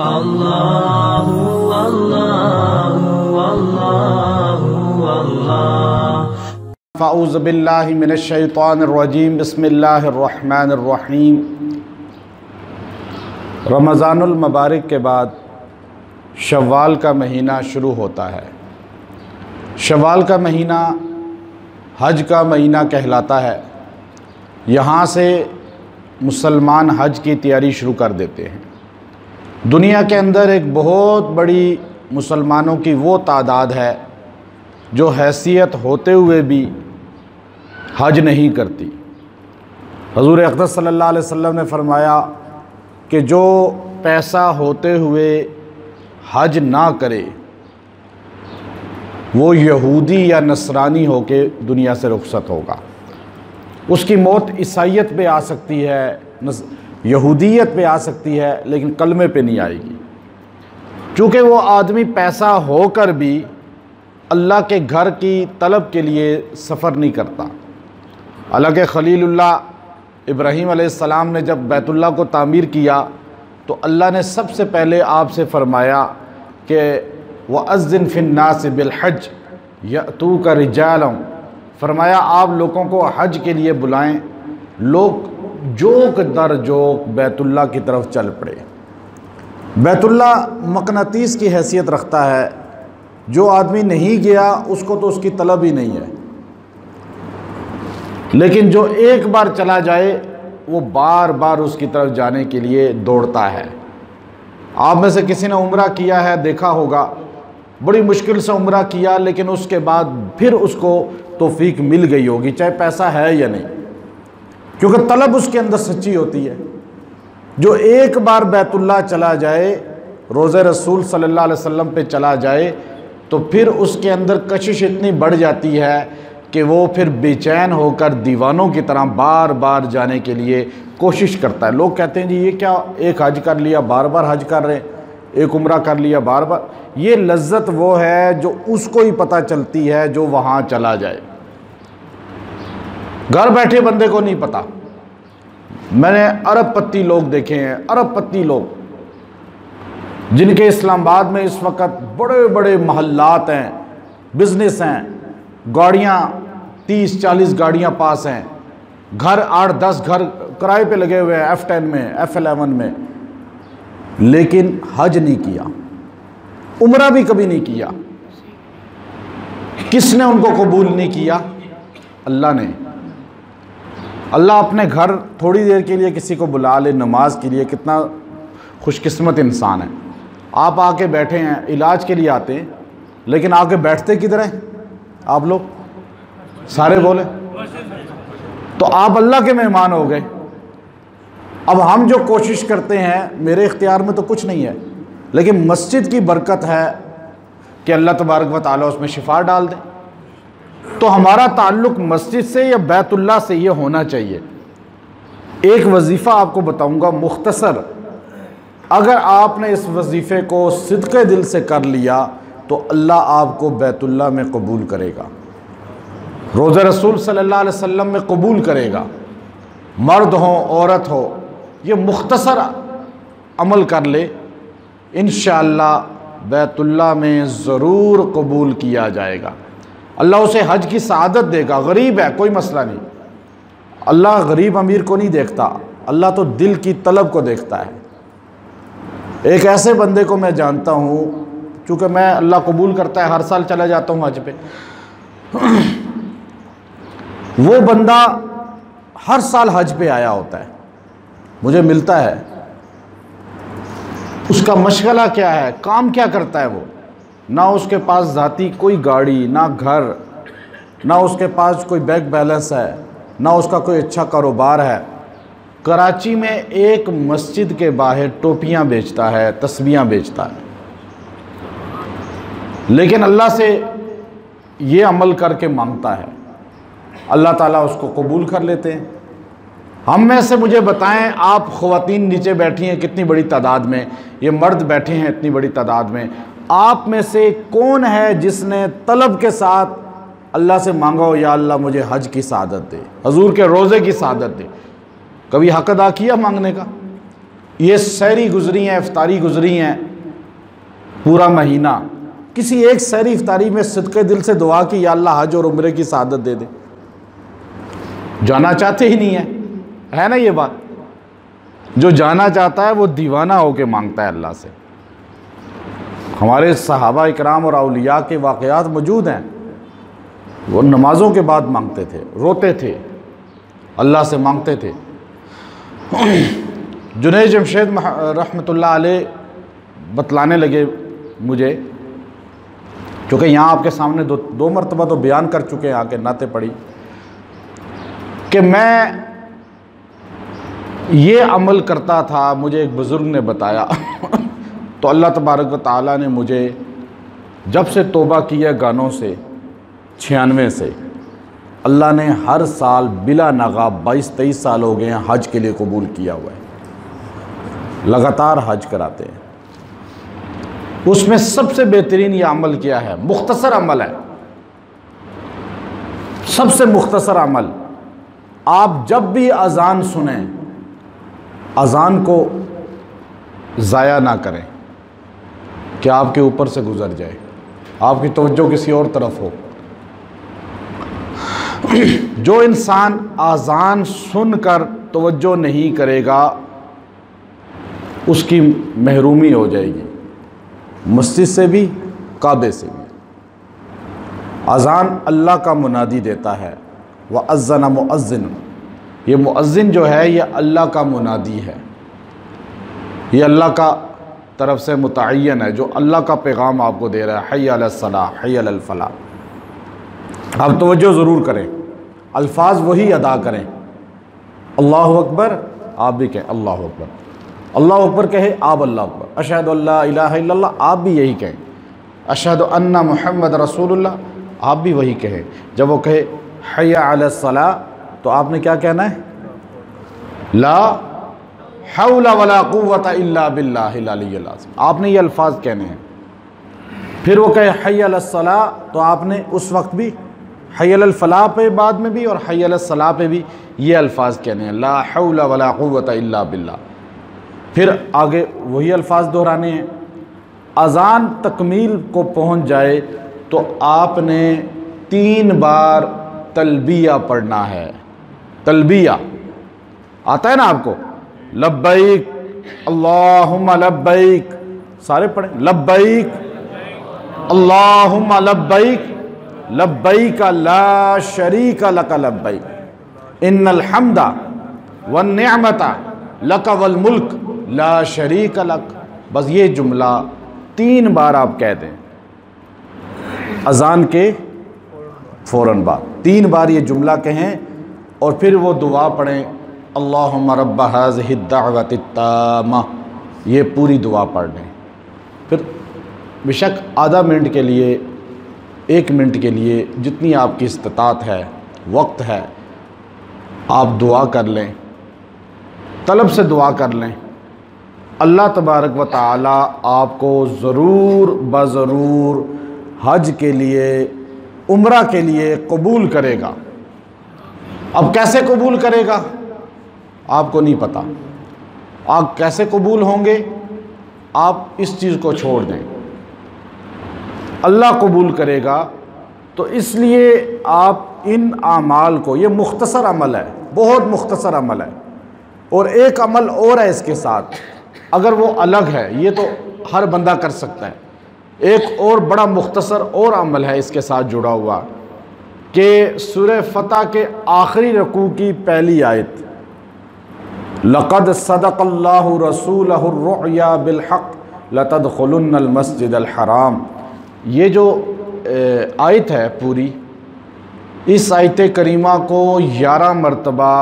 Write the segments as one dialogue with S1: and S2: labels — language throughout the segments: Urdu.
S1: اللہ اللہ اللہ اللہ۔
S2: فاعوذ باللہ من الشیطان الرجیم، بسم اللہ الرحمن الرحیم۔ رمضان المبارک کے بعد شوال کا مہینہ شروع ہوتا ہے۔ شوال کا مہینہ حج کا مہینہ کہلاتا ہے۔ یہاں سے مسلمان حج کی تیاری شروع کر دیتے ہیں۔ دنیا کے اندر ایک بہت بڑی مسلمانوں کی وہ تعداد ہے جو حیثیت ہوتے ہوئے بھی حج نہیں کرتی۔ حضور اقدس صلی اللہ علیہ وسلم نے فرمایا کہ جو پیسہ ہوتے ہوئے حج نہ کرے وہ یہودی یا نصرانی ہو کے دنیا سے رخصت ہوگا۔ اس کی موت عیسائیت پہ آ سکتی ہے، یہودیت پہ آ سکتی ہے، لیکن کلمے پہ نہیں آئے گی، چونکہ وہ آدمی پیسہ ہو کر بھی اللہ کے گھر کی طلب کے لیے سفر نہیں کرتا۔ حالانکہ خلیل اللہ ابراہیم علیہ السلام نے جب بیت اللہ کو تعمیر کیا تو اللہ نے سب سے پہلے آپ سے فرمایا کہ وَأَذِّن فِي النَّاسِ بِالْحَجِّ يَأْتُوكَ رِجَالًا، فرمایا آپ لوگوں کو حج کے لیے بلائیں، لوگ جوک در جوک بیت اللہ کی طرف چل پڑے۔ بیت اللہ مقناطیس کی حیثیت رکھتا ہے، جو آدمی نہیں گیا اس کو تو اس کی طلب ہی نہیں ہے، لیکن جو ایک بار چلا جائے وہ بار بار اس کی طرف جانے کے لیے دوڑتا ہے۔ آپ میں سے کسی نے عمرہ کیا ہے، دیکھا ہوگا، بڑی مشکل سے عمرہ کیا، لیکن اس کے بعد پھر اس کو توفیق مل گئی ہوگی، چاہے پیسہ ہے یا نہیں، کیونکہ طلب اس کے اندر سچی ہوتی ہے۔ جو ایک بار بیت اللہ چلا جائے، روضہ رسول صلی اللہ علیہ وسلم پہ چلا جائے، تو پھر اس کے اندر کشش اتنی بڑھ جاتی ہے کہ وہ پھر بے چین ہو کر دیوانوں کی طرح بار بار جانے کے لیے کوشش کرتا ہے۔ لوگ کہتے ہیں جی یہ کیا، ایک حج کر لیا بار بار حج کر رہے ہیں، ایک عمرہ کر لیا بار بار۔ یہ لذت وہ ہے جو اس کو ہی پتہ چلتی ہے جو وہاں چلا جائے، گھر بیٹھے بندے کو نہیں پتہ۔ میں نے ارب پتی لوگ دیکھے ہیں، ارب پتی لوگ جن کے اسلام آباد میں اس وقت بڑے بڑے محلات ہیں، بزنس ہیں، گاڑیاں 30-40 گاڑیاں پاس ہیں، گھر 8-10 گھر کرائے پہ لگے ہوئے ہیں، F10 میں، F11 میں، لیکن حج نہیں کیا، عمرہ بھی کبھی نہیں کیا۔ کس نے ان کو قبول نہیں کیا؟ اللہ نے۔ اللہ اپنے گھر تھوڑی دیر کے لیے کسی کو بلا لے نماز کے لیے، کتنا خوش قسمت انسان ہے۔ آپ آ کے بیٹھے ہیں، علاج کے لیے آتے ہیں، لیکن آ کے بیٹھتے کدھر ہیں آپ لوگ؟ سارے بولے تو آپ اللہ کے مہمان ہو گئے۔ اب ہم جو کوشش کرتے ہیں، میرے اختیار میں تو کچھ نہیں ہے، لیکن مسجد کی برکت ہے کہ اللہ تبارک و تعالیٰ اس میں شفا ڈال دے، تو ہمارا تعلق مسجد سے یا بیت اللہ سے یہ ہونا چاہیے۔ ایک وظیفہ آپ کو بتاؤں گا مختصر، اگر آپ نے اس وظیفے کو صدقے دل سے کر لیا تو اللہ آپ کو بیت اللہ میں قبول کرے گا، روضہ رسول صلی اللہ علیہ وسلم میں قبول کرے گا، مرد ہو عورت ہو، یہ مختصر عمل کر لے، انشاءاللہ بیت اللہ میں ضرور قبول کیا جائے گا۔ اللہ اسے حج کی سعادت دے گا۔ غریب ہے کوئی مسئلہ نہیں، اللہ غریب امیر کو نہیں دیکھتا، اللہ تو دل کی طلب کو دیکھتا ہے۔ ایک ایسے بندے کو میں جانتا ہوں، چونکہ میں اللہ قبول کرتا ہے ہر سال چلا جاتا ہوں حج پہ، وہ بندہ ہر سال حج پہ آیا ہوتا ہے، مجھے ملتا ہے۔ اس کا مشغلہ کیا ہے، کام کیا کرتا ہے وہ؟ نہ اس کے پاس ذاتی کوئی گاڑی، نہ گھر، نہ اس کے پاس کوئی بینک بیلنس ہے، نہ اس کا کوئی اچھا کاروبار ہے۔ کراچی میں ایک مسجد کے باہر ٹوپیاں بیچتا ہے، تسبیحاں بیچتا ہے، لیکن اللہ سے یہ عمل کر کے مانگتا ہے، اللہ تعالیٰ اس کو قبول کر لیتے ہیں۔ ہم میں سے مجھے بتائیں، آپ خواتین نیچے بیٹھی ہیں کتنی بڑی تعداد میں، یہ مرد بیٹھے ہیں اتنی بڑی تعداد میں، آپ میں سے کون ہے جس نے طلب کے ساتھ اللہ سے مانگا ہو یا اللہ مجھے حج کی سعادت دے، حضور کے روزے کی سعادت دے؟ کبھی حق ادا کیا مانگنے کا؟ یہ سحری گزری ہیں، افطاری گزری ہیں، پورا مہینہ کسی ایک سحری افطاری میں صدقے دل سے دعا کی یا اللہ حج اور عمرے کی سعادت دے دے؟ جانا چاہتے ہی نہیں ہے نا یہ بات؟ جو جانا چاہتا ہے وہ دیوانہ ہو کے مانگتا ہے اللہ سے۔ ہمارے صحابہ اکرام اور اولیاء کے واقعات موجود ہیں، وہ نمازوں کے بعد مانگتے تھے، روتے تھے، اللہ سے مانگتے تھے۔ جنید جمشید رحمۃ اللہ علیہ بتلانے لگے مجھے، کیونکہ یہاں آپ کے سامنے دو مرتبہ تو بیان کر چکے ہیں، آ کے نعتیں پڑھی، کہ میں یہ عمل کرتا تھا، مجھے ایک بزرگ نے بتایا تو اللہ تبارک و تعالیٰ نے مجھے جب سے توبہ کی ہے گانوں سے 96 سے، اللہ نے ہر سال بلا ناغہ 22-23 سال ہو گئے ہیں حج کے لیے قبول کیا ہوا ہے، لگاتار حج کراتے ہیں۔ اس میں سب سے بہترین یہ عمل کیا ہے، مختصر عمل ہے، سب سے مختصر عمل، آپ جب بھی اذان سنیں اذان کو ضائع نہ کریں کہ آپ کے اوپر سے گزر جائے، آپ کی توجہ کسی اور طرف ہو۔ جو انسان اذان سن کر توجہ نہیں کرے گا اس کی محرومی ہو جائے گی، مسجد سے بھی کعبے سے بھی۔ اذان اللہ کا منادی دیتا ہے، وَأَذَّنَ مُؤَذِّنٌ، یہ مؤذن جو ہے یہ اللہ کا منادی ہے، یہ اللہ کا طرف سے متعین ہے، جو اللہ کا پیغام آپ کو دے رہا ہے، حی علی الصلاۃ حی علی الفلاح۔ آپ توجہ ضرور کریں، الفاظ وہی ادا کریں، اللہ اکبر آپ بھی کہیں اللہ اکبر، اللہ اکبر کہے آپ اللہ اکبر، اشہد ان لا الہ الا اللہ آپ بھی یہی کہیں، اشہد ان محمد رسول اللہ آپ بھی وہی کہیں۔ جب وہ کہے حی علی الصلاۃ تو آپ نے کیا کہنا ہے؟ لا حول ولا قوت الا باللہ العلی العظیم، آپ نے یہ الفاظ کہنے ہیں۔ پھر وہ کہے حی علی الصلاۃ تو آپ نے اس وقت بھی حی علی الفلاح پہ بعد میں بھی اور حی علی الصلاۃ پہ بھی یہ الفاظ کہنے ہیں، لا حول ولا قوت الا باللہ۔ پھر آگے وہی الفاظ دہرانے ہیں۔ اذان تکمیل کو پہنچ جائے تو آپ نے 3 بار تلبیہ پڑھنا ہے۔ تلبیہ آتا ہے نا آپ کو؟ لبیک اللہم لبیک، سارے پڑھیں، لبیک اللہم لبیک لبیک لا شریک لک لبیک ان الحمد والنعمت لک والملک لا شریک لک۔ بس یہ جملہ 3 بار آپ کہہ دیں اذان کے فوراً بعد، 3 بار یہ جملہ کہیں اور پھر وہ دعا پڑھیں، اللہم رب ہذہ الدعوۃ التامہ، یہ پوری دعا پڑھ لیں۔ پھر بشک آدھا منٹ کے لیے 1 منٹ کے لیے جتنی آپ کی استطاعت ہے، وقت ہے، آپ دعا کر لیں، طلب سے دعا کر لیں، اللہ تبارک و تعالی آپ کو ضرور بضرور حج کے لیے، عمرہ کے لیے قبول کرے گا۔ اب کیسے قبول کرے گا آپ کو نہیں پتہ، آپ کیسے قبول ہوں گے آپ اس چیز کو چھوڑ دیں، اللہ قبول کرے گا۔ تو اس لیے آپ ان اعمال کو، یہ مختصر عمل ہے، بہت مختصر عمل ہے، اور ایک عمل اور ہے اس کے ساتھ، اگر وہ الگ ہے، یہ تو ہر بندہ کر سکتا ہے، ایک اور بڑا مختصر اور عمل ہے اس کے ساتھ جڑا ہوا، کہ سورہ فتح کے آخری رکوع کی پہلی آیت، لقد صدق اللہ رسولہ الرؤیا بالحق لتدخلن المسجد الحرام، یہ جو آیت ہے پوری، اس آیت کریمہ کو 11 مرتبہ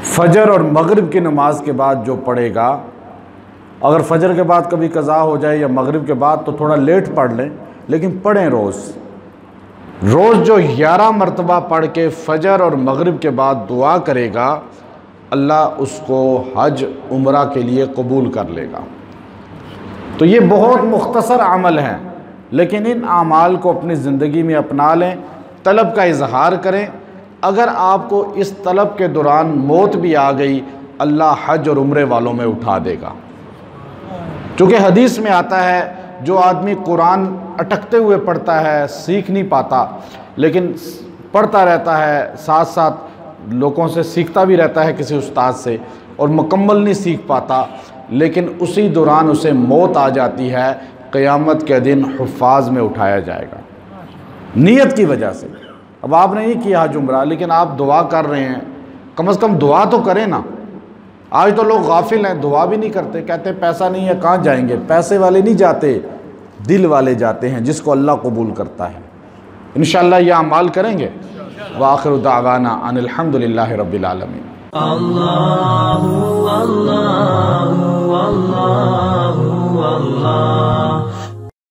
S2: فجر اور مغرب کی نماز کے بعد جو پڑھے گا، اگر فجر کے بعد کبھی قضا ہو جائے یا مغرب کے بعد تو تھوڑا لیٹ پڑھ لیں، لیکن پڑھیں روز جو 11 مرتبہ پڑھ کے فجر اور مغرب کے بعد دعا کرے گا، اللہ اس کو حج عمرہ کے لیے قبول کر لے گا۔ تو یہ بہت مختصر عمل ہیں، لیکن ان اعمال کو اپنی زندگی میں اپنا لیں، طلب کا اظہار کریں۔ اگر آپ کو اس طلب کے دوران موت بھی آ گئی اللہ حج اور عمرے والوں میں اٹھا دے گا۔ چونکہ حدیث میں آتا ہے جو آدمی قرآن اٹکتے ہوئے پڑھتا ہے، سیکھ نہیں پاتا، لیکن پڑھتا رہتا ہے، ساتھ ساتھ لوگوں سے سیکھتا بھی رہتا ہے کسی استاد سے، اور مکمل نہیں سیکھ پاتا، لیکن اسی دوران اسے موت آ جاتی ہے، قیامت کے دن حفاظ میں اٹھایا جائے گا نیت کی وجہ سے۔ اب آپ نے نہیں کیا حج عمرہ، لیکن آپ دعا کر رہے ہیں، کم از کم دعا تو کریں نا۔ آج تو لوگ غافل ہیں، دعا بھی نہیں کرتے، کہتے ہیں پیسہ نہیں ہے کہاں جائیں گے۔ پیسے والے نہیں جاتے، دل والے جاتے ہیں، جس کو اللہ قبول کرتا ہے۔ انشاءاللہ یہ اعمال کریں گے۔ وآخر دعوانا ان الحمدللہ رب العالمین۔
S1: اللہ اللہ اللہ اللہ